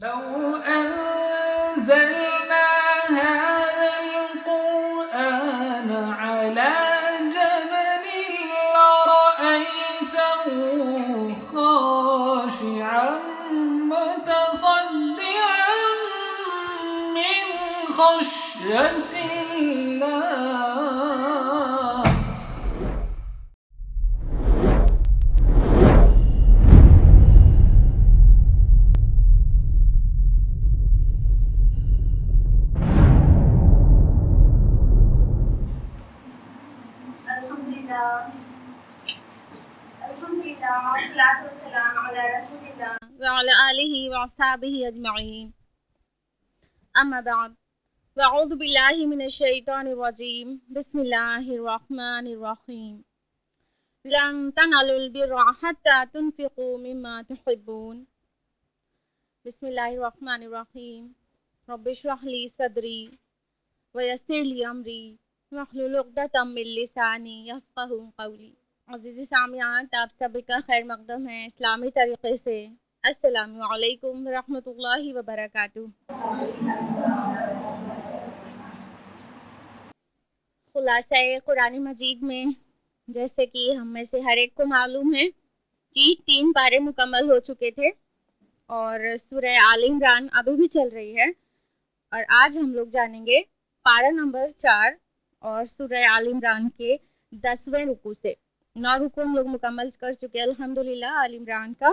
لو أنزلنا هذا القرآن على جبل لرأيته خاشعا متصدعا من خشية الله. الحمدللہ والصلاة والسلام علی رسول اللہ وعلی آلہ وصحبہ اجمعین. اما بعد واعوذ باللہ من الشیطان الرجیم. بسم اللہ الرحمن الرحیم. لن تنالوا البر حتى تنفقوا مما تحبون. بسم اللہ الرحمن الرحیم. رب اشرح لی صدری ویسر لی امری واحلل عقدۃ من لسانی یفقہوا قولی. عزیزی سامعین، آپ سب کا خیر مقدم ہے اسلامی طریقے سے. السلام علیکم ورحمۃ اللہ وبرکاتہ. خلاصہ قرآن مجید میں جیسے کہ ہم میں سے ہر ایک کو معلوم ہے کہ 3 پارے مکمل ہو چکے تھے اور سورہ آل عمران ابھی بھی چل رہی ہے، اور آج ہم لوگ جانیں گے پارہ نمبر 4 اور سورہ آل عمران کے 10ویں رکوع سے. 9 رکوع ہم لوگ مکمل کر چکے الحمدللہ آل عمران کا.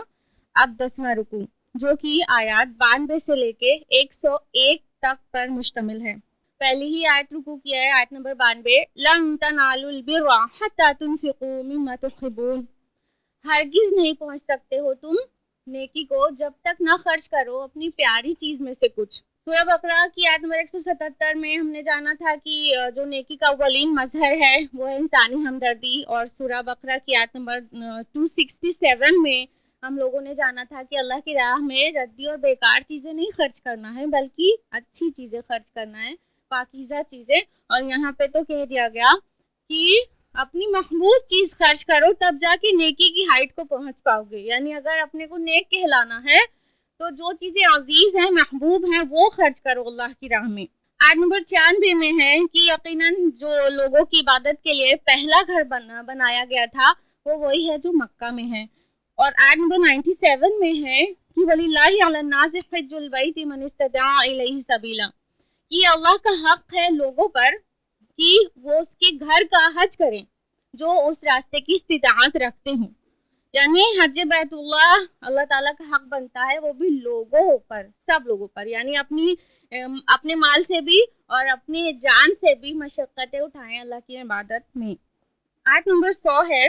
اب 10واں رکوع جو کہ آیات 92 سے لے کے 101 تک پر مشتمل ہے. پہلی ہی آیت رکوع کی ہے، آیت نمبر 92. لن تنالوا البر حتى تنفقوا مما تحبون. ہرگز نہیں پہنچ سکتے ہو تم نیکی کو جب تک نہ خرچ کرو اپنی پیاری چیز میں سے کچھ. سورہ بقرہ کی آیت نمبر 177 میں ہم نے جانا تھا کہ جو نیکی کا اولین مظہر ہے وہ ہے انسانی ہمدردی، اور سورہ بقرہ کی آیت نمبر 267 میں ہم لوگوں نے جانا تھا کہ اللہ کی راہ میں ردی اور بیکار چیزیں نہیں خرچ کرنا ہے بلکہ اچھی چیزیں خرچ کرنا ہے، پاکیزہ چیزیں. اور یہاں پہ تو کہہ دیا گیا کہ اپنی محبوب چیز خرچ کرو تب جا کے نیکی کی ہائٹ کو پہنچ پاؤ گے. یعنی اگر اپنے کو نیک کہلانا ہے تو جو چیزیں عزیز ہیں، محبوب ہیں، وہ خرچ کرو اللہ کی راہ میں. آیت نمبر 96 میں ہے کہ یقیناً جو لوگوں کی عبادت کے لیے پہلا گھر بنایا گیا تھا وہ وہی ہے جو مکہ میں ہے. اور آیت نمبر 97 میں ہے کہ وَلِلَّهِ عَلَى النَّاسِ حِجُّ الْبَيْتِ مَنِ اسْتَطَاعَ إِلَيْهِ سَبِيلًا. یہ اللہ کا حق ہے لوگوں پر کہ وہ اس کے گھر کا حج کریں جو اس راستے کی استطاعت رکھتے ہوں. یعنی حج بیت اللہ اللہ تعالیٰ کا حق بنتا ہے وہ بھی لوگوں پر، سب لوگوں پر. یعنی اپنے مال سے بھی اور اپنی جان سے بھی مشقتیں اٹھائیں اللہ کی عبادت میں. آیت نمبر 100 ہے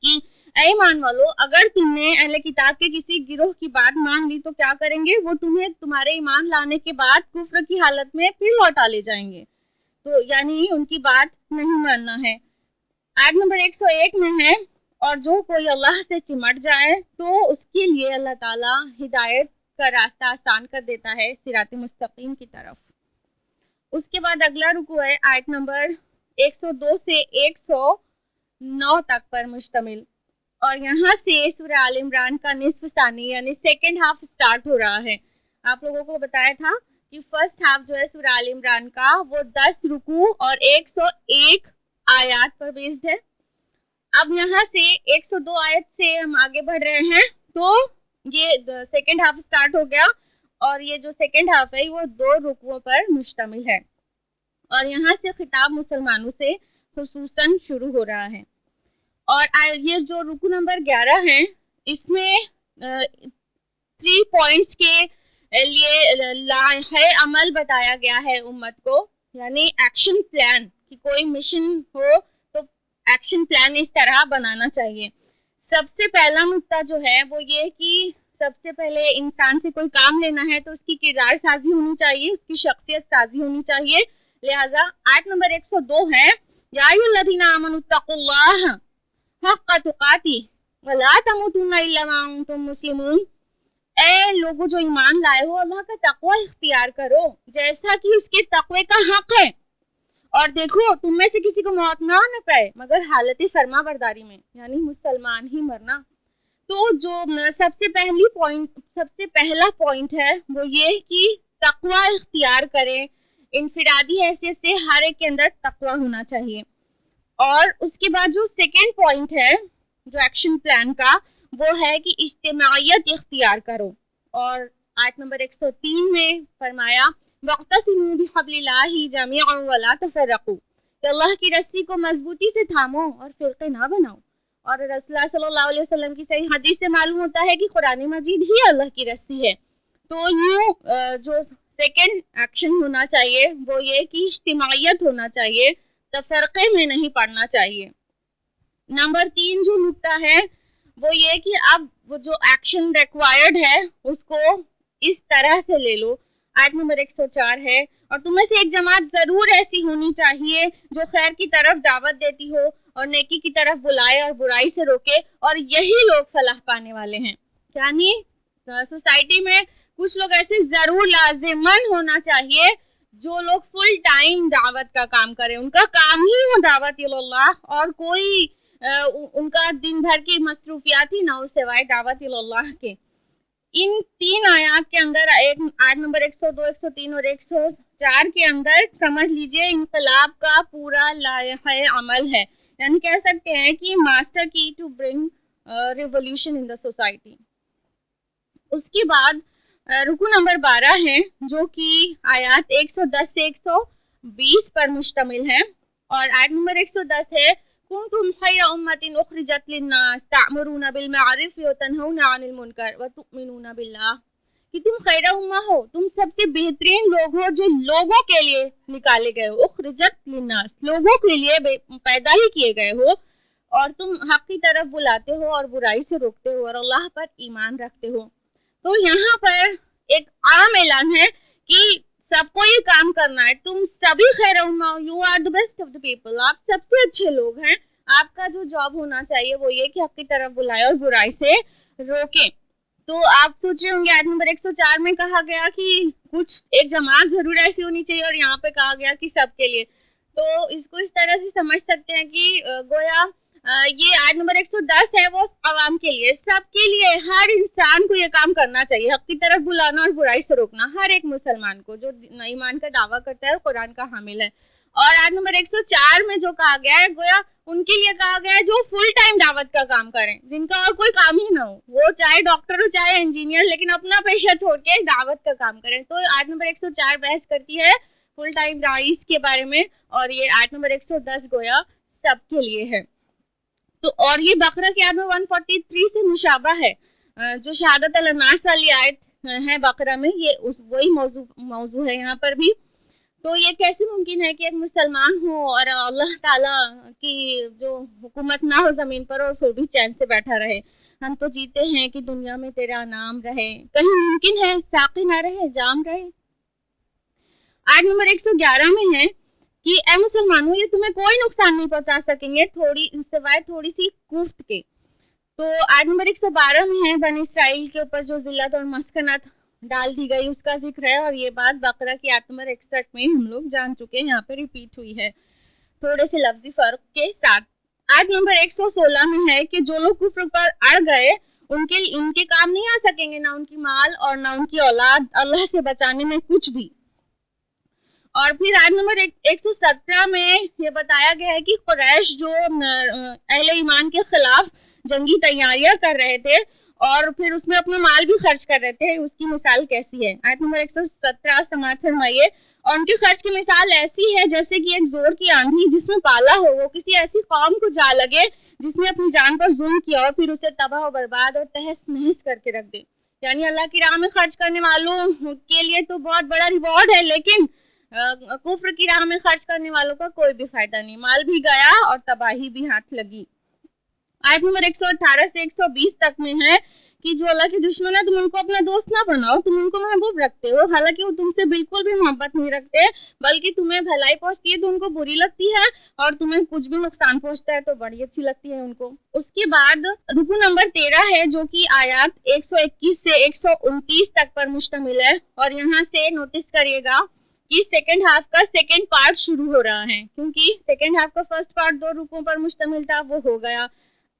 کہ اے ایمان والو، اگر تم نے اہل کتاب کے کسی گروہ کی بات مان لی تو کیا کریں گے؟ وہ تمہیں تمہارے ایمان لانے کے بعد کفر کی حالت میں پھر لوٹا لے جائیں گے. تو یعنی ان کی بات نہیں ماننا ہے. آیت نمبر 101 میں ہے اور جو کوئی اللہ سے چمٹ جائے تو اس کے لیے اللہ تعالیٰ ہدایت کا راستہ آسان کر دیتا ہے صراط مستقیم کی طرف. اس کے بعد اگلا رکوع ہے آیت نمبر 102 سے 109 تک پر مشتمل، اور یہاں سے سورہ آل عمران کا نصف ثانی یعنی سیکنڈ ہاف سٹارٹ ہو رہا ہے. آپ لوگوں کو بتایا تھا کہ فرسٹ ہاف جو ہے سورہ آل عمران کا وہ 10 رکوع اور 101 آیات پر بیسڈ ہے. اب یہاں سے 102 آیت سے ہم آگے بڑھ رہے ہیں تو یہ سیکنڈ ہاف سٹارٹ ہو گیا، اور یہ جو سیکنڈ ہاف ہے وہ 2 رکوعوں پر مشتمل ہے، اور یہاں سے خطاب مسلمانوں سے خصوصاً شروع ہو رہا ہے. اور یہ جو رکوع نمبر 11 ہے اس میں 3 پوائنٹس کے لیے لاحِ عمل بتایا گیا ہے امت کو. یعنی ایکشن پلان کہ کوئی مشن ہو تو ایکشن پلان اس طرح بنانا چاہیے. سب سے پہلا نقطہ جو ہے وہ یہ کہ سب سے پہلے انسان سے کوئی کام لینا ہے تو اس کی کردار سازی ہونی چاہیے، اس کی شخصیت سازی ہونی چاہیے. لہٰذا آیت نمبر 102 ہے یا ایھا الذین آمنوا اتقوا اللہ حق تقاتی ولا تموتن الا وانتم مسلمون. اے لوگوں جو ایمان لائے ہو اللہ کا تقوی اختیار کرو جیسا کہ اس کے تقوی کا حق ہے، اور دیکھو تم میں سے کسی کو موت نہ آنے پائے مگر حالت فرما برداری میں، یعنی مسلمان ہی مرنا. تو جو سب سے پہلا پوائنٹ ہے وہ یہ کہ تقوی اختیار کریں. انفرادی حیثیت سے ہر ایک کے اندر تقوی ہونا چاہیے. اور اس کے بعد جو سیکنڈ پوائنٹ ہے جو ایکشن پلان کا وہ ہے کہ اجتماعیت اختیار کرو. اور آیت نمبر 103 میں فرمایا وَاعْتَصِمُوا بِحَبْلِ اللَّهِ جَمِيعًا وَلَا تَفَرَّقُوا کہ اللہ کی رسی کو مضبوطی سے تھامو اور فرقے نہ بناؤ. اور رسول اللہ صلی اللہ علیہ وسلم کی صحیح حدیث سے معلوم ہوتا ہے کہ قرآن مجید ہی اللہ کی رسی ہے. تو یوں جو سیکنڈ ایکشن ہونا چاہیے وہ یہ کہ اجتماعیت ہونا چاہیے, تفرقے میں نہیں پڑنا چاہیے. نمبر 3 جو نکتہ ہے وہ یہ کہ اب وہ جو ایکشن ریکوائرڈ ہے اس کو اس طرح سے لے لو. آیت نمبر 104 ہے اور تم میں سے ایک جماعت ضرور ایسی ہونی چاہیے جو خیر کی طرف دعوت دیتی ہو اور نیکی کی طرف بلائے اور برائی سے روکے, اور یہی لوگ فلاح پانے والے ہیں. یعنی سوسائٹی میں کچھ لوگ ایسے ضرور لازماً ہونا چاہیے جو لوگ فل ٹائم دعوت کا کام کریں, ان کا کام ہی ہو دعوت اللہ, اور کوئی ان کا دن بھر کی مصروفیات ہی نہ ہو سوائے دعوت اللہ کے. ان 3 آیات کے اندر آیت نمبر 102, 103 اور 104 کے اندر سمجھ لیجئے انقلاب کا پورا لائحہ عمل ہے. یعنی کہہ سکتے ہیں کہ master key to bring revolution in the society. اس کے بعد رکو نمبر 12 ہے جو کہ آیات 110 سے 120 پر مشتمل ہے, اور آیت نمبر 110 ہے کنتم خیر امت اخرجت للناس تعمرون بالمعروف وتنہون عن المنکر وتؤمنون باللہ کہ تم خیر امہ ہو, تم سب سے بہترین لوگ ہو جو لوگوں کے لیے نکالے گئے ہو. اخرجت للناس لوگوں کے لیے پیدا ہی کیے گئے ہو, اور تم حق کی طرف بلاتے ہو اور برائی سے روکتے ہو اور اللہ پر ایمان رکھتے ہو. تو یہاں پر ایک عام اعلان ہے کہ سب کو یہ کام کرنا ہے. تم سبھی خیر امہ ہو, you are the best of the people, آپ سب سے اچھے لوگ ہیں. آپ کا جو جاب ہونا چاہیے وہ یہ کہ حق کی طرف بلائے اور برائی سے روکیں. تو آپ سوچ رہے ہوں گے آیت نمبر 104 میں کہا گیا کہ کچھ ایک جماعت ضرور ایسی ہونی چاہیے, اور یہاں پہ کہا گیا کہ سب کے لیے. تو اس کو اس طرح سے سمجھ سکتے ہیں کہ گویا یہ آیت نمبر 110 ہے وہ عوام کے لیے, سب کے لیے, ہر انسان کو یہ کام کرنا چاہیے, حق کی طرف بلانا اور برائی سے روکنا, ہر ایک مسلمان کو جو ایمان کا دعویٰ کرتا ہے اور قرآن کا حامل ہے. اور آیت نمبر 104 میں جو کہا گیا ہے گویا ان کے لیے کہا گیا ہے جو فل ٹائم دعوت کا کام کریں, جن کا اور کوئی کام ہی نہ ہو, وہ چاہے ڈاکٹر ہو چاہے انجینئر, لیکن اپنا پیشہ چھوڑ کے دعوت کا کام کریں. تو آیت نمبر 104 بحث کرتی ہے فل ٹائم داعیز کے بارے میں, اور یہ آیت نمبر 110 گویا سب کے لیے ہے. تو اور یہ بقرہ کی آیت 143 سے مشابہ ہے, جو شہادت الناس والی آیت ہے بقرہ میں, یہ وہی موضوع ہے یہاں پر بھی. تو یہ کیسے ممکن ہے کہ ایک مسلمان ہو اور اللہ تعالیٰ کی جو حکومت نہ ہو زمین پر اور پھر بھی چین سے بیٹھا رہے. ہم تو جیتے ہیں کہ دنیا میں تیرا نام رہے, کہیں ممکن ہے ساقی نہ رہے, جام رہے. آیت نمبر 111 میں ہے کہ اے مسلمانوں یہ تمہیں کوئی نقصان نہیں پہنچا سکیں گے سوائے تھوڑی سی کوفت کے. تو آیت نمبر 112 میں ہے بنی اسرائیل کے اوپر جو ذلت اور مسکنت ڈال دی گئی اس کا ذکر ہے, اور یہ بات بقرہ کی آیت نمبر 61 میں ہم لوگ جان چکے ہیں, یہاں پہ ریپیٹ ہوئی ہے تھوڑے سے لفظی فرق کے ساتھ. آیت نمبر 116 میں ہے کہ جو لوگ کفر پر اڑ گئے ان کے کام نہیں آ سکیں گے, نہ ان کی مال اور نہ ان کی اولاد اللہ سے بچانے میں کچھ بھی. اور پھر آیت نمبر 117 میں یہ بتایا گیا ہے کہ قریش جو اہل ایمان کے خلاف جنگی تیاریاں کر رہے تھے اور پھر اس میں اپنا مال بھی خرچ کر رہے تھے, اس کی مثال کیسی ہے. آیت نمبر 117 سماعت فرمائیے. اور ان کے خرچ کی مثال ایسی ہے جیسے کہ ایک زور کی آندھی جس میں پالا ہو, وہ کسی ایسی قوم کو جا لگے جس نے اپنی جان پر ظلم کیا اور پھر اسے تباہ و برباد اور تہس نہس کر کے رکھ دے. یعنی اللہ کی راہ میں خرچ کرنے والوں کے لیے تو بہت بڑا ریوارڈ ہے, لیکن کفر کی راہ میں خرچ کرنے والوں کا کوئی بھی فائدہ نہیں, مال بھی گیا اور تباہی بھی ہاتھ لگی. آیت نمبر 118 سے 120 تک میں ہے کہ جو اللہ کے دشمن ہے تم ان کو اپنا دوست نہ بناؤ, تم ان کو محبوب رکھتے ہو, حالانکہ وہ تم سے بالکل بھی محبت نہیں رکھتے, بلکہ تمہیں بھلائی پہنچتی ہے تو ان کو بری لگتی ہے, اور تمہیں کچھ بھی نقصان پہنچتا ہے تو بڑی اچھی لگتی ہے ان کو. اس کے بعد رکو نمبر 13 ہے جو کہ آیات 121 سے 129 تک پر مشتمل ہے, اور یہاں سے نوٹس کریے گا کہ سیکنڈ ہاف کا سیکنڈ پارٹ شروع ہو رہا ہے, کیونکہ سیکنڈ ہاف کا فرسٹ پارٹ 2 رکوع پر مشتمل تھا, وہ ہو گیا.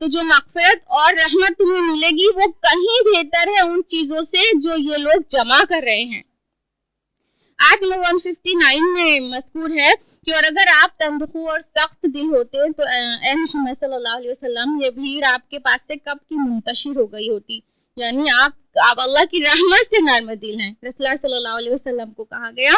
تو جو مغفرت اور رحمت تمہیں ملے گی وہ کہیں بہتر ہے ان چیزوں سے جو یہ لوگ جمع کر رہے ہیں۔ آیت نمبر 159 میں مذکور ہے کہ اور اگر آپ تندخو اور سخت دل ہوتے تو اے محمد صلی اللہ علیہ وسلم یہ بھیڑ آپ کے پاس سے کب کی منتشر ہو گئی ہوتی، یعنی آپ اللہ کی رحمت سے نرم دل ہیں، رسول اللہ صلی اللہ علیہ وسلم کو کہا گیا،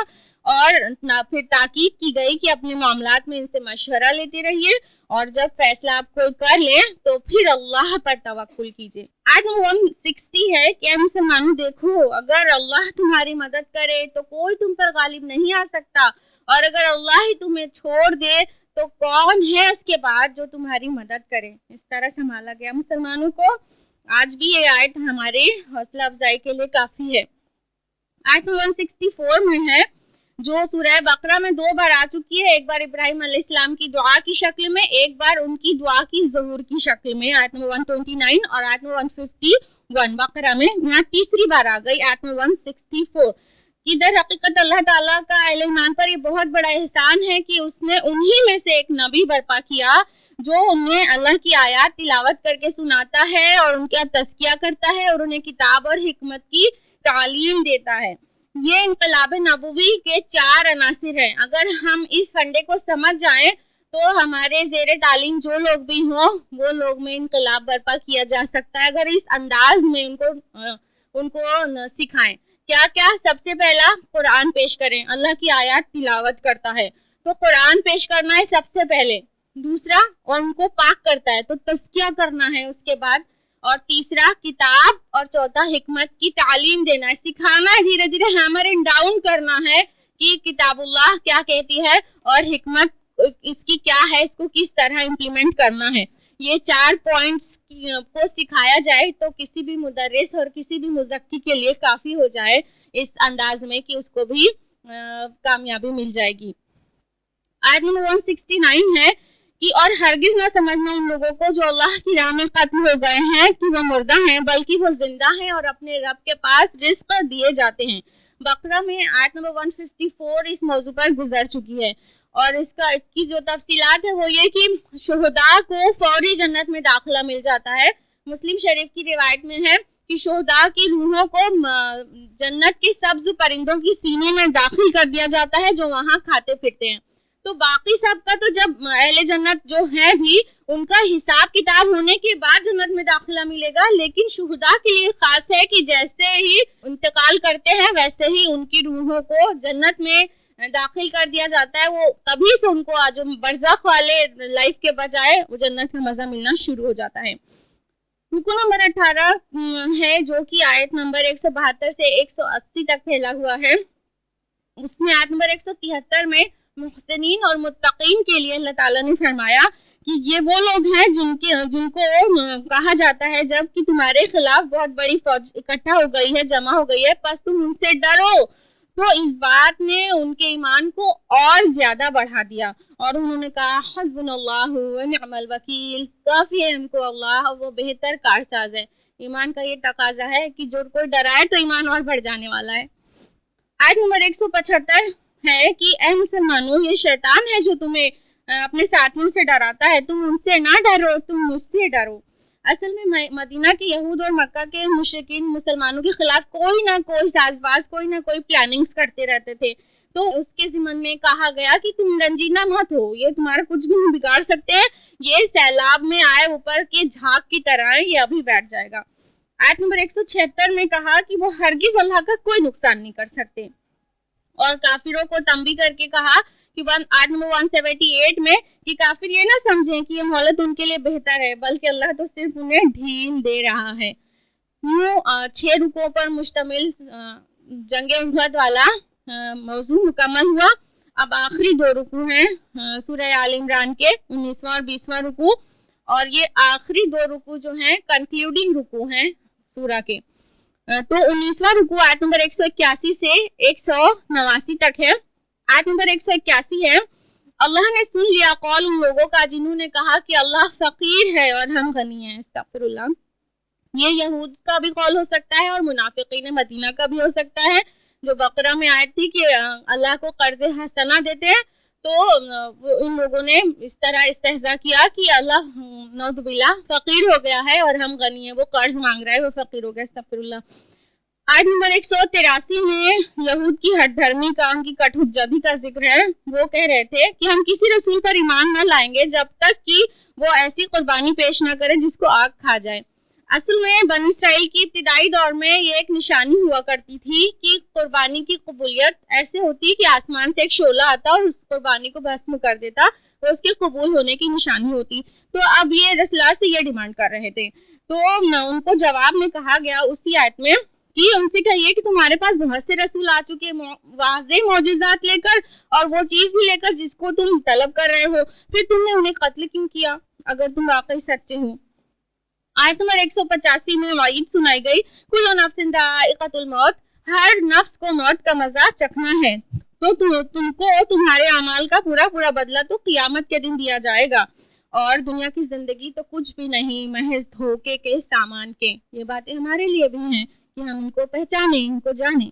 اور پھر تاکید کی گئی کہ اپنے معاملات میں ان سے مشورہ لیتے رہیے اور جب فیصلہ آپ کوئی کر لیں تو پھر اللہ پر توکل کیجیے۔ آیت نمبر 160 ہے کہ اے مسلمانوں دیکھو، اگر اللہ تمہاری مدد کرے تو کوئی تم پر غالب نہیں آ سکتا، اور اگر اللہ ہی تمہیں چھوڑ دے تو کون ہے اس کے بعد جو تمہاری مدد کرے۔ اس طرح سنبھالا گیا مسلمانوں کو۔ آج بھی یہ آیت ہماری حوصلہ افزائی کے لیے کافی ہے۔ آیت 164 میں ہے جو سورہ بقرہ میں 2 بار آ چکی ہے، ایک بار ابراہیم علیہ السلام کی دعا کی شکل میں، ایک بار ان کی دعا کی ظہور کی شکل میں، آیت نمبر 129 اور آیت نمبر 151 بقرہ میں۔ یہاں تیسری بار آ گئی آیت نمبر 164 کہ در حقیقت اللہ تعالیٰ کا اہل ایمان پر یہ بہت بڑا احسان ہے کہ اس نے انہی میں سے ایک نبی برپا کیا جو انہیں اللہ کی آیات تلاوت کر کے سناتا ہے اور ان کا تزکیہ کرتا ہے اور انہیں کتاب اور حکمت کی تعلیم دیتا ہے۔ یہ انقلاب نبوی کے 4 عناصر ہیں۔ اگر ہم اس فنڈے کو سمجھ جائیں تو ہمارے زیر تعلیم جو لوگ بھی ہوں وہ لوگ میں انقلاب برپا کیا جا سکتا ہے اگر اس انداز میں ان کو سکھائیں۔ کیا کیا؟ سب سے پہلا قرآن پیش کریں، اللہ کی آیات تلاوت کرتا ہے تو قرآن پیش کرنا ہے سب سے پہلے، دوسرا اور ان کو پاک کرتا ہے تو تزکیہ کرنا ہے اس کے بعد، اور تیسرا کتاب، اور چوتھا حکمت کی تعلیم دینا ہے، سکھانا ہے، دھیرے دھیرے ہیمر اینڈ ڈاؤن کرنا ہے کہ کتاب اللہ کیا کہتی ہے اور حکمت اس کی کیا ہے، اس کو کس طرح امپلیمنٹ کرنا ہے۔ یہ 4 پوائنٹس کو سکھایا جائے تو کسی بھی مدرس اور کسی بھی مزکی کے لیے کافی ہو جائے اس انداز میں کہ اس کو بھی کامیابی مل جائے گی۔ آیت نمبر 169 ہے کہ اور ہرگز نہ سمجھنا ان لوگوں کو جو اللہ کی راہ میں قتل ہو گئے ہیں کہ وہ مردہ ہیں، بلکہ وہ زندہ ہیں اور اپنے رب کے پاس رزق دیے جاتے ہیں۔ بقرہ میں آیت نمبر 154 اس موضوع پر گزر چکی ہے، اور اس کی جو تفصیلات ہے وہ یہ کہ شہداء کو فوری جنت میں داخلہ مل جاتا ہے۔ مسلم شریف کی روایت میں ہے کہ شہداء کی روحوں کو جنت کے سبز پرندوں کی سینے میں داخل کر دیا جاتا ہے جو وہاں کھاتے پھرتے ہیں۔ تو باقی سب کا تو جب اہل جنت جو ہیں بھی ان کا حساب کتاب ہونے کے بعد جنت میں داخلہ ملے گا، لیکن شہداء کے لیے خاص ہے کہ جیسے ہی انتقال کرتے ہیں ویسے ہی ان کی روحوں کو جنت میں داخل کر دیا جاتا ہے۔ وہ تبھی سے ان کو جو برزخ والے لائف کے بجائے وہ جنت میں مزہ ملنا شروع ہو جاتا ہے۔ رکو نمبر 18 ہے جو کہ آیت نمبر 172 سے 180 تک پھیلا ہوا ہے۔ اس میں آیت نمبر 173 میں محسنین اور متقین کے لیے اللہ تعالیٰ نے فرمایا کہ یہ وہ لوگ ہیں جن کو کہا جاتا ہے جب کہ تمہارے خلاف بہت بڑی فوج اکٹھا ہو گئی ہے، جمع ہو گئی ہے، پس تم ان سے ڈرو۔ تو اس بات نے ان کے ایمان کو اور زیادہ بڑھا دیا اور انہوں نے کہا حسبنا اللہ و نعم الوکیل، کافی ہے ہم کو اللہ اور وہ بہتر کارساز ہے۔ ایمان کا یہ تقاضا ہے کہ جو کوئی ڈرائے تو ایمان اور بڑھ جانے والا ہے۔ آیت نمبر 175 ہے کہ اے مسلمانوں، یہ شیطان ہے جو تمہیں اپنے ساتھیوں سے ڈراتا ہے، تم ان سے نہ ڈرو، تم مجھ سے ڈرو۔ اصل میں مدینہ کے یہود اور مکہ کے مشرکین مسلمانوں کے خلاف کوئی نہ کوئی ساز باز، کوئی نہ کوئی پلاننگز کرتے رہتے تھے، تو اس کے ضمن میں کہا گیا کہ تم رنجیدہ مت ہو، یہ تمہارا کچھ بھی نہیں بگاڑ سکتے ہیں، یہ سیلاب میں آئے اوپر کے جھاگ کی طرح ہے، یہ ابھی بیٹھ جائے گا۔ آیت نمبر 176 میں کہا کہ وہ ہرگز اللہ کا کوئی نقصان نہیں کر سکتے، اور کافروں کو تنبیہ کر کے کہا کہ آیت نمبر 178 میں کہ کافر یہ نہ سمجھیں کہ یہ مہلت ان کے لیے بہتر ہے، بلکہ اللہ تو صرف انہیں ڈھیل دے رہا ہے۔ یوں 6 رکوعوں پر مشتمل جنگ احد والا موضوع مکمل ہوا۔ اب آخری 2 رکوع ہیں سورہ آل عمران کے 19واں اور 20واں رکوع، اور یہ آخری 2 رکوع جو ہیں کنکلیوڈنگ رکوع ہیں سورہ کے۔ تو 19واں رکوع آیت نمبر 181 سے 189 تک ہے۔ آیت نمبر 181 ہے، اللہ نے سن لیا قول ان لوگوں کا جنہوں نے کہا کہ اللہ فقیر ہے اور ہم غنی ہیں، استغفر اللہ۔ یہ یہود کا بھی قول ہو سکتا ہے اور منافقین مدینہ کا بھی ہو سکتا ہے، جو بقرہ میں آیت تھی کہ اللہ کو قرض حسنہ دیتے ہیں، تو ان لوگوں نے اس طرح استہزاء کیا کہ اللہ نعوذ باللہ فقیر ہو گیا ہے اور ہم غنی ہیں، وہ قرض مانگ رہا ہے، وہ فقیر ہو گیا، استغفر اللہ۔ آیت نمبر 183 میں یہود کی ہٹ دھرمی کا، ان کی کٹ حجتی کا ذکر ہے۔ وہ کہہ رہے تھے کہ ہم کسی رسول پر ایمان نہ لائیں گے جب تک کہ وہ ایسی قربانی پیش نہ کرے جس کو آگ کھا جائے۔ اصل میں بنی اسرائیل کی ابتدائی دور میں یہ ایک نشانی ہوا کرتی تھی کہ قربانی کی قبولیت ایسے ہوتی کہ آسمان سے ایک شعلہ آتا اور اس قربانی کو بھسم کر دیتا، وہ اس کے قبول ہونے کی نشانی ہوتی۔ تو اب یہ رسول اللہ سے یہ ڈیمانڈ کر رہے تھے، تو ان کو جواب میں کہا گیا اسی آیت میں کہ ان سے کہیے کہ تمہارے پاس بہت سے رسول آ چکے واضح معجزات لے کر اور وہ چیز بھی لے کر جس کو تم طلب کر رہے ہو، پھر تم نے انہیں قتل کیوں کیا اگر تم واقعی سچے ہو۔ آیت نمبر 185 میں وعید سنائی گئی، کل نفس ذائقۃ الموت، ہر نفس کو موت کا مزہ چکھنا ہے، تو تم کو تمہارے اعمال کا پورا بدلہ تو قیامت کے دن دیا جائے گا، اور دنیا کی زندگی تو کچھ بھی نہیں محض دھوکے کے سامان کے۔ یہ باتیں ہمارے لیے بھی ہیں کہ ہم ان کو پہچانیں، ان کو جانیں۔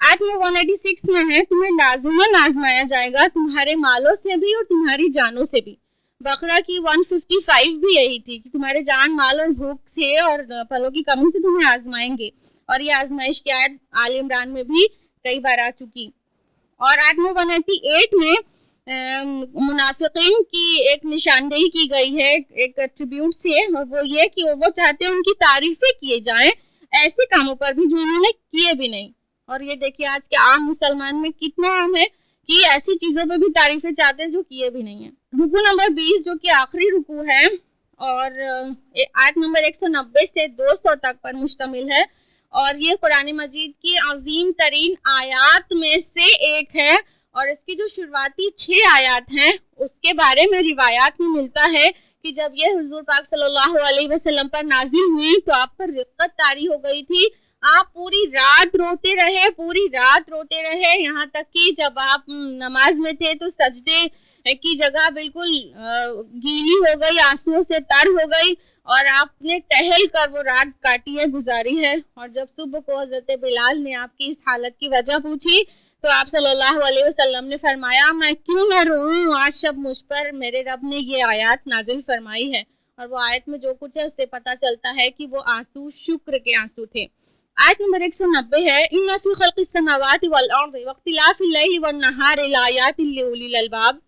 آیت نمبر 186 میں ہے، تمہیں لازماً آزمایا جائے گا تمہارے مالوں سے بھی اور تمہاری جانوں سے بھی۔ بقرہ کی 155 بھی یہی تھی کہ تمہارے جان مال اور بھوک سے اور پھلوں کی کمی سے تمہیں آزمائیں گے، اور یہ آزمائش کی آیت آل عمران میں بھی کئی بار آ چکی۔ اور آیت نمبر 188 میں منافقین کی ایک نشاندہی کی گئی ہے ایک ایٹریبیوٹ سے، اور وہ یہ کہ وہ چاہتے ہیں ان کی تعریفیں کیے جائیں ایسے کاموں پر بھی جو انہوں نے کیے بھی نہیں۔ اور یہ دیکھیے آج کے عام مسلمان میں کتنا عام ہے کہ ایسی چیزوں پہ بھی تعریفیں چاہتے ہیں جو کیے بھی نہیں ہیں۔ رکوع نمبر 20 جو کہ آخری رکوع ہے اور آیت نمبر 190 سے 200 تک پر مشتمل ہے، اور یہ قرآن مجید کی عظیم ترین آیات میں سے ایک ہے، اور اس کی جو شروعاتی 6 آیات ہیں اس کے بارے میں روایات میں ملتا ہے کہ جب یہ حضور پاک صلی اللہ علیہ وسلم پر نازل ہوئی تو آپ پر رقت طاری ہو گئی تھی، آپ پوری رات روتے رہے، یہاں تک کہ جب آپ نماز میں تھے تو سجدے کی جگہ بالکل گیلی ہو گئی، آنسوؤں سے تر ہو گئی، اور آپ نے ٹہل کر وہ رات کاٹی ہے، گزاری ہے۔ اور جب صبح کو حضرت بلال نے آپ کی اس حالت کی وجہ پوچھی تو آپ صلی اللہ علیہ وسلم نے فرمایا، میں کیوں نہ روؤں، آج شب مجھ پر میرے رب نے یہ آیات نازل فرمائی ہے۔ اور وہ آیت میں جو کچھ ہے اس سے پتہ چلتا ہے کہ وہ آنسو شکر کے آنسو تھے۔ آیت نمبر 190 ہے، ان فی خلق السماوات والارض واختلاف اللیل والنہار لآیات لأولی الالباب،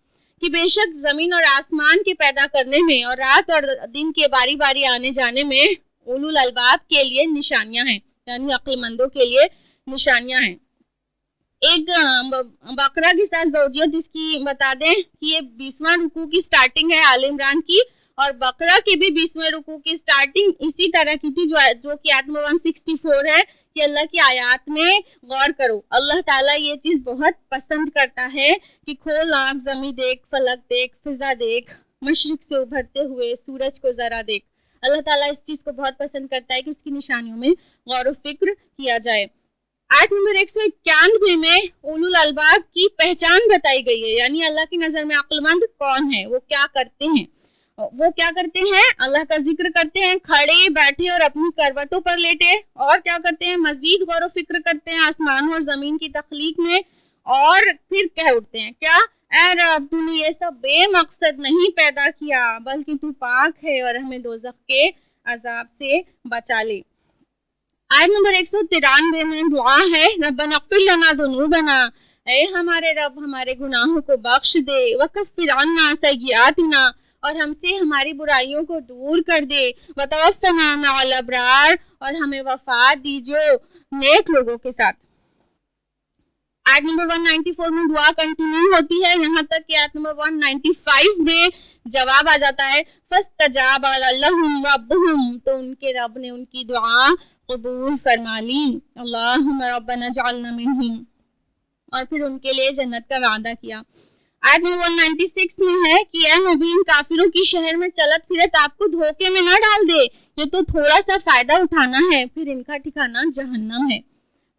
کہ بے شک زمین اور آسمان کے پیدا کرنے میں اور رات اور دن کے باری باری آنے جانے میں اولو الالباب کے لیے نشانیاں ہیں، یعنی عقل مندوں کے لیے نشانیاں ہیں۔ ایک بقرہ کے ساتھ زوجیت اس کی بتا دیں کہ یہ 20واں رکوع کی سٹارٹنگ ہے آل عمران کی، اور بقرہ کے بھی 20ویں رکوع کی سٹارٹنگ اسی طرح کی تھی جو کہ آیت 164 ہے کہ اللہ کی آیات میں غور کرو۔ اللہ تعالیٰ یہ چیز بہت پسند کرتا ہے کہ کھول آنکھ، زمین دیکھ، فلک دیکھ، فضا دیکھ، مشرق سے ابھرتے ہوئے سورج کو ذرا دیکھ۔ اللہ تعالیٰ اس چیز کو بہت پسند کرتا ہے کہ اس کی نشانیوں میں غور و فکر کیا جائے۔ آیت نمبر 191 میں اولو الالباب کی پہچان بتائی گئی ہے، یعنی اللہ کی نظر میں عقل مند کون ہے، وہ کیا کرتے ہیں۔ اللہ کا ذکر کرتے ہیں کھڑے بیٹھے اور اپنی کروٹوں پر لیٹے، اور کیا کرتے ہیں مزید غور و فکر کرتے ہیں آسمان اور زمین کی تخلیق میں، اور پھر کہہ اٹھتے ہیں کیا، اے رب تو نے یہ سب بے مقصد نہیں پیدا کیا بلکہ تو پاک ہے اور ہمیں دوزخ کے عذاب سے بچا لے۔ آیت نمبر 193 میں دعا ہے، ربنا اغفر لنا ذنوبنا، اے ہمارے رب ہمارے گناہوں کو بخش دے، وکفر عنا سیئاتنا، اور ہم سے ہماری برائیوں کو دور کر دے، وتوفنا مع الابرار، اور ہمیں وفات دیجیے نیک لوگوں کے ساتھ۔ آیت نمبر 194 میں دعا کنٹینیو ہوتی ہے یہاں تک کہ آیت نمبر 195 میں جواب آ جاتا ہے، فاستجاب لهم ربهم، تو ان کے رب نے ان کی دعا قبول فرما لی، اللہم ربنا اجعلنا منہم، اور پھر ان کے لیے جنت کا وعدہ کیا۔ آیت نمبر 196 میں ہے کہ اے نبی ان کافروں کی شہر میں چلت پھرت آپ کو دھوکے میں نہ ڈال دے، یہ تو تھوڑا سا فائدہ اٹھانا ہے، پھر ان کا ٹھکانہ جہنم ہے۔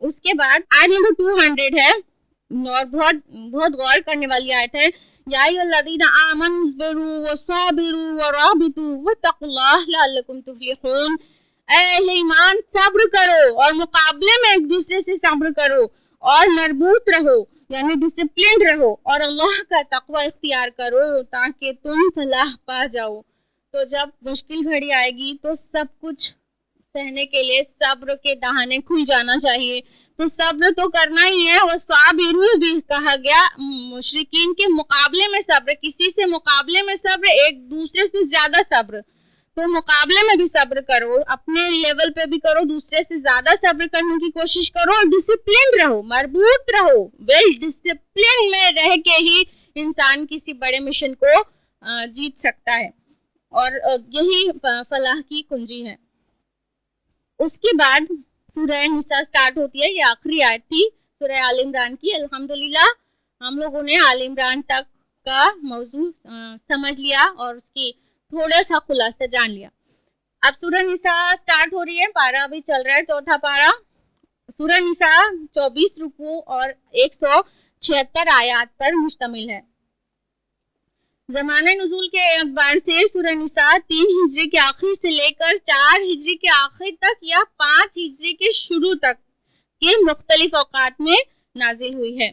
اس کے بعد آیت نمبر 200 ہے اور بہت غور کرنے والی آیت ہے، یا ایھا الذین آمنوا اصبروا وصابروا ورابطوا واتقوا اللہ لعلکم تفلحون، اے اہل ایمان صبر کرو اور مقابلے میں ایک دوسرے سے صبر کرو اور مربوط رہو، یعنی ڈسپلنڈ رہو اور اللہ کا تقوی اختیار کرو تاکہ تم فلاح پا جاؤ. تو جب مشکل گھڑی آئے گی تو سب کچھ سہنے کے لیے صبر کے دہانے کھل جانا چاہیے. تو صبر تو کرنا ہی ہے. وہ صابرو بھی کہا گیا, مشرکین کے مقابلے میں صبر, کسی سے مقابلے میں صبر, ایک دوسرے سے زیادہ صبر. تو مقابلے میں بھی صبر کرو, اپنے لیول پہ بھی کرو, دوسرے سے زیادہ صبر کرنے کی کوشش کرو اور ڈسپلن رہو, مربوط رہو. ویل ڈسپلن میں رہ کے ہی انسان کسی بڑے مشن کو جیت سکتا ہے اور یہی فلاح کی کنجی ہے. اس کے بعد سورہ نساء سٹارٹ ہوتی ہے. یہ آخری آیت تھی سورہ آل عمران کی. الحمدللہ ہم لوگوں نے آل عمران تک کا موضوع سمجھ لیا اور اس کی تھوڑا سا خلاصہ جان لیا. اب سورہ نساء سٹارٹ ہو رہی ہے, پارہ ابھی چل رہا ہے, چوتھا پارہ. سورہ نساء 24 رکوع اور 176 آیات پر مشتمل ہے. زمانہ نزول کے اعتبار سے سورہ نساء 3 ہجری کے آخر سے لے کر 4 ہجری کے آخر تک یا 5 ہجری کے شروع تک کے مختلف اوقات میں نازل ہوئی ہے.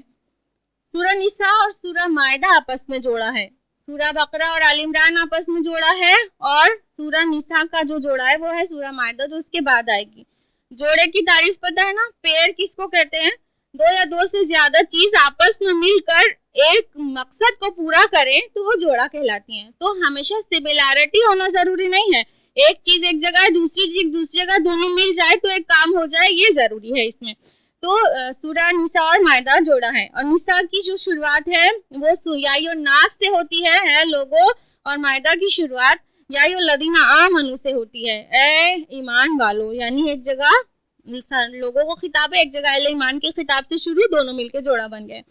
سورہ نساء اور سورہ مائدہ آپس میں جوڑا ہے, سورہ بقرہ اور آل عمران آپس میں جوڑا ہے, اور سورہ نساء کا جو جوڑا ہے وہ ہے سورہ مائدہ جو اس کے بعد آئے گی. جوڑے کی تعریف پتہ ہے نا, پیر کس کو کہتے ہیں؟ دو یا دو سے زیادہ چیز آپس میں مل کر ایک مقصد کو پورا کریں تو وہ جوڑا کہلاتی ہیں. تو ہمیشہ سملیرٹی ہونا ضروری نہیں ہے, ایک چیز ایک جگہ ہے, دوسری چیز دوسری جگہ, دونوں مل جائے تو ایک کام ہو جائے, یہ ضروری ہے اس میں. تو سورہ نساء اور مائدہ جوڑا ہے, اور نساء کی جو شروعات ہے وہ یا الناس سے ہوتی ہے لوگوں, اور مائدہ کی شروعات یا الذین آمنوا سے ہوتی ہے, اے ایمان والو. یعنی ایک جگہ لوگوں کو خطاب ہے, ایک جگہ اہل ایمان کے خطاب سے شروع, دونوں مل کے جوڑا بن گئے.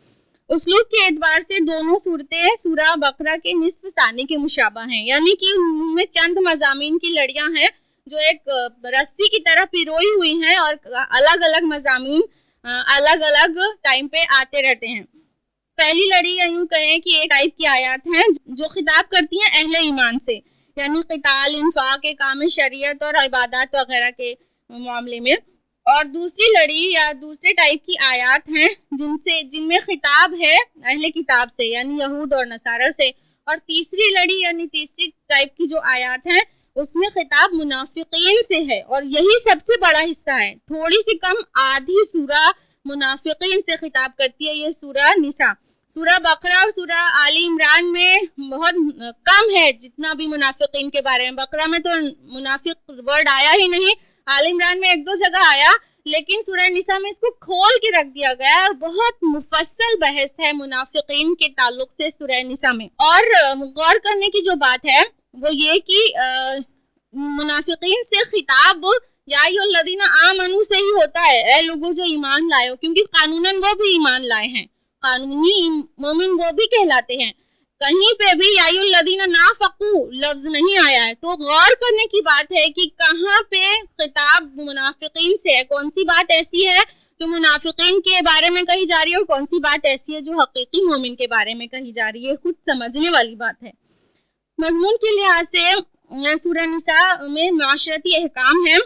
اسلوب کے اعتبار سے دونوں صورتیں سورہ بقرہ کے نصف ثانی کے مشابہ ہیں, یعنی کہ ان میں چند مضامین کی لڑیاں ہیں جو ایک رسی کی طرح پیروئی ہوئی ہیں, اور الگ الگ مضامین الگ الگ ٹائم پہ آتے رہتے ہیں. پہلی لڑی یا یوں کہیں کہ ایک ٹائپ کی آیات ہیں جو خطاب کرتی ہیں اہل ایمان سے, یعنی قتال, انفاق, کام شریعت اور عبادات وغیرہ کے معاملے میں. اور دوسری لڑی یا دوسرے ٹائپ کی آیات ہیں جن میں خطاب ہے اہل کتاب سے, یعنی یہود اور نصارہ سے. اور تیسری لڑی یعنی تیسری ٹائپ کی جو آیات ہیں اس میں خطاب منافقین سے ہے, اور یہی سب سے بڑا حصہ ہے. تھوڑی سی کم آدھی سورہ منافقین سے خطاب کرتی ہے یہ سورہ نساء. سورہ بقرہ اور سورہ آل عمران میں بہت کم ہے جتنا بھی منافقین کے بارے میں. بقرہ میں تو منافق ورڈ آیا ہی نہیں, آل عمران میں ایک دو جگہ آیا, لیکن سورہ نساء میں اس کو کھول کے رکھ دیا گیا ہے, اور بہت مفصل بحث ہے منافقین کے تعلق سے سورہ نساء میں. اور غور کرنے کی جو بات ہے وہ یہ کہ منافقین سے خطاب یا الذین آمنوا سے ہی ہوتا ہے, اے لوگوں جو ایمان لائے ہو, کیونکہ قانوناً وہ بھی ایمان لائے ہیں, قانونی مومن وہ بھی کہلاتے ہیں. کہیں پہ بھی یا الذین نافقوا لفظ نہیں آیا ہے. تو غور کرنے کی بات ہے کہ کہاں پہ خطاب منافقین سے ہے, کون سی بات ایسی ہے جو منافقین کے بارے میں کہی جا رہی ہے, اور کون سی بات ایسی ہے جو حقیقی مومن کے بارے میں کہی جا رہی ہے. خود سمجھنے والی بات ہے. مضمون کے لحاظ سے سورہ نساء میں معاشرتی احکام ہے,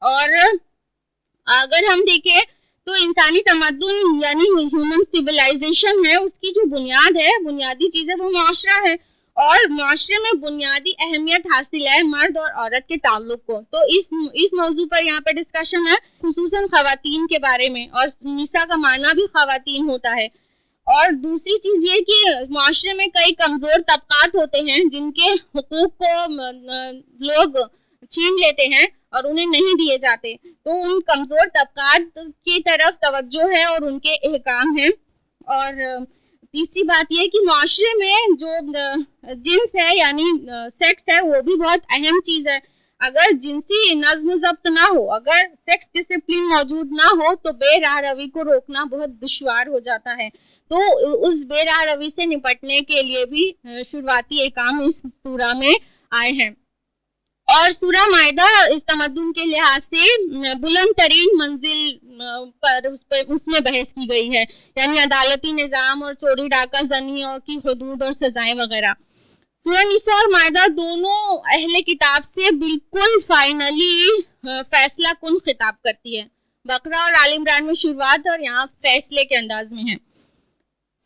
اور اگر ہم دیکھیں تو انسانی تمدن یعنی ہیومن سیولائزیشن ہے, اس کی جو بنیاد ہے, بنیادی چیز ہے وہ معاشرہ ہے, اور معاشرے میں بنیادی اہمیت حاصل ہے مرد اور عورت کے تعلق کو. تو اس موضوع پر یہاں پہ ڈسکشن ہے خصوصاً خواتین کے بارے میں, اور نساء کا معنی بھی خواتین ہوتا ہے. اور دوسری چیز یہ کہ معاشرے میں کئی کمزور طبقات ہوتے ہیں جن کے حقوق کو لوگ چھین لیتے ہیں اور انہیں نہیں دیے جاتے, تو ان کمزور طبقات کی طرف توجہ ہے اور ان کے احکام ہیں. اور تیسری بات یہ کہ معاشرے میں جو جنس ہے یعنی سیکس ہے وہ بھی بہت اہم چیز ہے. اگر جنسی نظم و ضبط نہ ہو, اگر سیکس ڈسپلن موجود نہ ہو تو بے راہ روی کو روکنا بہت دشوار ہو جاتا ہے. تو اس بے راہ روی سے نپٹنے کے لیے بھی شروعاتی احکام اس سورہ میں آئے ہیں. اور سورہ مائدہ اس تمدن کے لحاظ سے بلند ترین منزل پر اس میں بحث کی گئی ہے, یعنی عدالتی نظام اور چوری ڈاکہ زنیوں کی حدود اور سزائیں وغیرہ. سورہ نساء اور مائدہ دونوں اہل کتاب سے بالکل فائنلی فیصلہ کن خطاب کرتی ہے. بقرہ اور آل عمران میں شروعات اور یہاں فیصلے کے انداز میں ہے.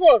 4।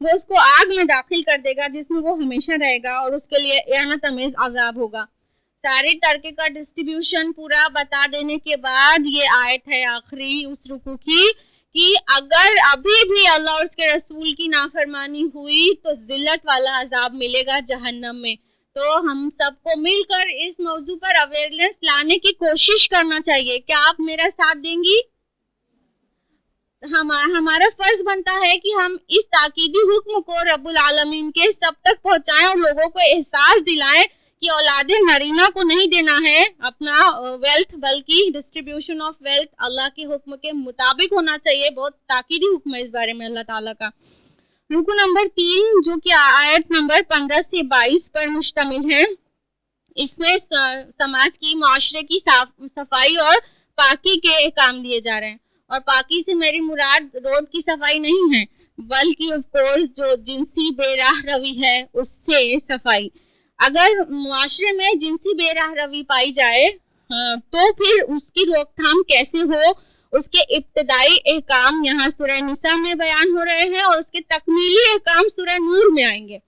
وہ اس کو آگ میں داخل کر دے گا جس میں وہ ہمیشہ رہے گا اور اس کے لیے اعانت آمیز عذاب ہوگا۔ سارے ترکے کا ڈسٹریبیوشن پورا بتا دینے کے بعد یہ آیت ہے آخری اس رکوع کی کہ اگر ابھی بھی اللہ اور اس کے رسول کی نافرمانی ہوئی تو ذلت والا عذاب ملے گا جہنم میں۔ تو ہم سب کو مل کر اس موضوع پر اویئرنیس لانے کی کوشش کرنا چاہیے۔ کیا آپ میرا ساتھ دیں گی؟ ہمارا فرض بنتا ہے کہ ہم اس تاکیدی حکم کو رب العالمین کے سب تک پہنچائیں اور لوگوں کو احساس دلائیں کہ اولاد نرینہ کو نہیں دینا ہے اپنا ویلتھ، بلکہ ڈسٹریبیوشن آف ویلتھ اللہ کے حکم کے مطابق ہونا چاہیے۔ بہت تاکیدی حکم ہے اس بارے میں اللہ تعالیٰ کا۔ رکو نمبر 3 جو کہ آیت نمبر 15 سے 22 پر مشتمل ہے، اس میں سماج کی، معاشرے کی صفائی اور پاکی کے احکام دیے جا رہے ہیں۔ اور پاکی سے میری مراد روڈ کی صفائی نہیں ہے، بلکہ آف کورس جو جنسی بے راہ روی ہے اس سے صفائی۔ اگر معاشرے میں جنسی بے راہ روی پائی جائے تو پھر اس کی روک تھام کیسے ہو، اس کے ابتدائی احکام یہاں سورہ نساء میں بیان ہو رہے ہیں اور اس کے تکمیلی احکام سورہ نور میں آئیں گے۔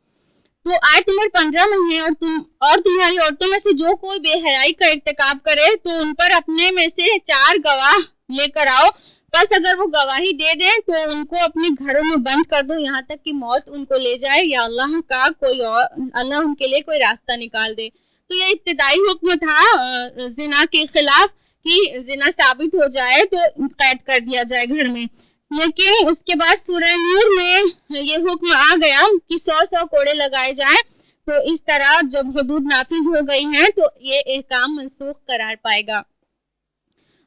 تو آیت نمبر 15 میں ہے اور تمہاری عورتوں میں سے جو کوئی بے حیائی کا ارتکاب کرے تو ان پر اپنے میں سے 4 گواہ لے کر آؤ، بس اگر وہ گواہی دے دیں تو ان کو اپنے گھروں میں بند کر دو یہاں تک کہ موت ان کو لے جائے یا اللہ کا کوئی اور اللہ ان کے لیے کوئی راستہ نکال دے۔ تو یہ ابتدائی حکم تھا زنا کے خلاف کہ زنا ثابت ہو جائے تو قید کر دیا جائے گھر میں، لیکن اس کے بعد سورہ نور میں یہ حکم آ گیا کہ 100 کوڑے لگائے جائیں۔ تو اس طرح جب حدود نافذ ہو گئی ہیں تو یہ احکام منسوخ قرار پائے گا۔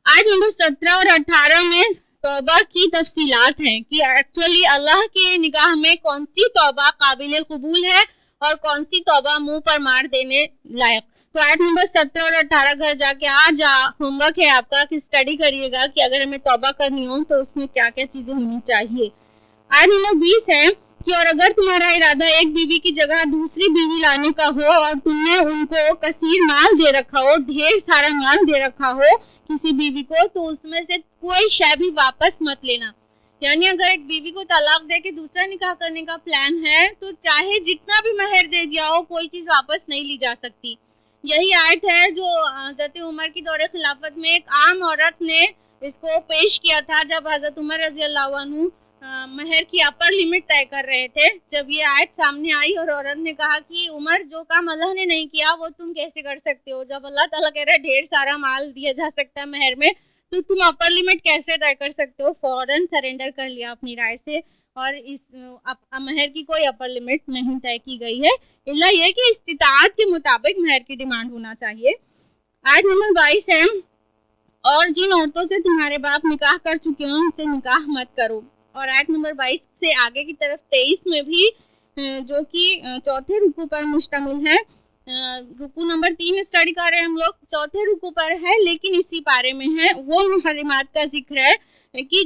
آیت نمبر 17 اور 18 میں توبہ کی تفصیلات ہیں کہ ایکچولی اللہ کی نگاہ میں کون سی توبہ قابل قبول ہے اور کون سی توبہ منہ پر مار دینے لائق۔ تو آیت نمبر 17 اور 18 گھر جا کے آج ہوم ورک ہے آپ کا کہ اسٹڈی کریے گا کہ اگر ہمیں توبہ کرنی ہو تو اس میں کیا کیا چیزیں ہونی چاہیے۔ آیت نمبر 20 ہے کہ اور اگر تمہارا ارادہ ایک بیوی کی جگہ دوسری بیوی لانے کا ہو اور تم نے ان کو کثیر مال دے رکھا ہو، ڈھیر سارا مال دے رکھا ہو کسی بیوی کو، تو اس میں سے کوئی شے بھی واپس مت لینا۔ یعنی اگر ایک بیوی کو طلاق دے کے دوسرا نکاح کرنے کا پلان ہے تو چاہے جتنا بھی مہر دے دیا ہو کوئی چیز واپس نہیں لی جا سکتی۔ یہی آیت ہے جو حضرت عمر کی دور خلافت میں ایک عام عورت نے اس کو پیش کیا تھا جب حضرت عمر رضی اللہ عنہ مہر کی اپر لمٹ طے کر رہے تھے۔ جب یہ آیت سامنے آئی اور عورت نے کہا کہ عمر جو کام اللہ نے نہیں کیا وہ تم کیسے کر سکتے ہو، جب اللہ تعالیٰ کہہ رہا ہے ڈھیر سارا مال دیا جا سکتا ہے مہر میں تو تم اپر لمٹ کیسے طے کر سکتے ہو؟ فوراً سرنڈر کر لیا اپنی رائے سے، اور اس مہر کی کوئی اپر لمٹ نہیں طے کی گئی ہے، الا یہ کہ استطاعت کے مطابق مہر کی ڈیمانڈ ہونا چاہیے۔ آیت نمبر 22 ہے اور جن عورتوں سے تمہارے باپ نکاح کر چکے ہوں ان سے نکاح مت کرو۔ اور آیت نمبر 22 سے آگے کی طرف 23 میں بھی جو کہ چوتھے رکوع پر مشتمل ہے، رکوع نمبر 3 اسٹڈی کر رہے ہیں ہم لوگ، چوتھے رکوع پر ہے لیکن اسی پارے میں ہے، وہ محرمات کا ذکر ہے کہ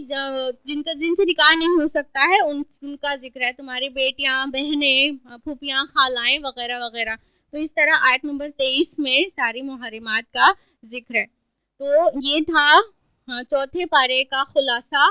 جن سے نکاح نہیں ہو سکتا ہے ان کا ذکر ہے، تمہاری بیٹیاں، بہنیں، پھوپھیاں، خالائیں وغیرہ وغیرہ۔ تو اس طرح آیت نمبر 23 میں ساری محرمات کا ذکر ہے۔ تو یہ تھا چوتھے پارے کا خلاصہ،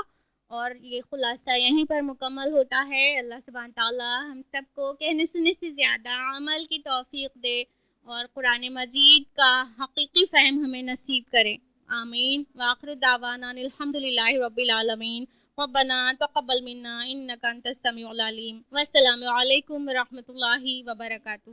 اور یہ خلاصہ یہیں پر مکمل ہوتا ہے۔ اللہ سبحانہ تعالیٰ ہم سب کو کہنے سننے سے زیادہ عمل کی توفیق دے اور قرآن مجید کا حقیقی فہم ہمیں نصیب کرے، آمین۔ وآخر دعوانا الحمدللہ رب العالمین، ربنا تقبل منا انک انت السمیع العلیم، والسلام علیکم ورحمۃ اللہ وبرکاتہ۔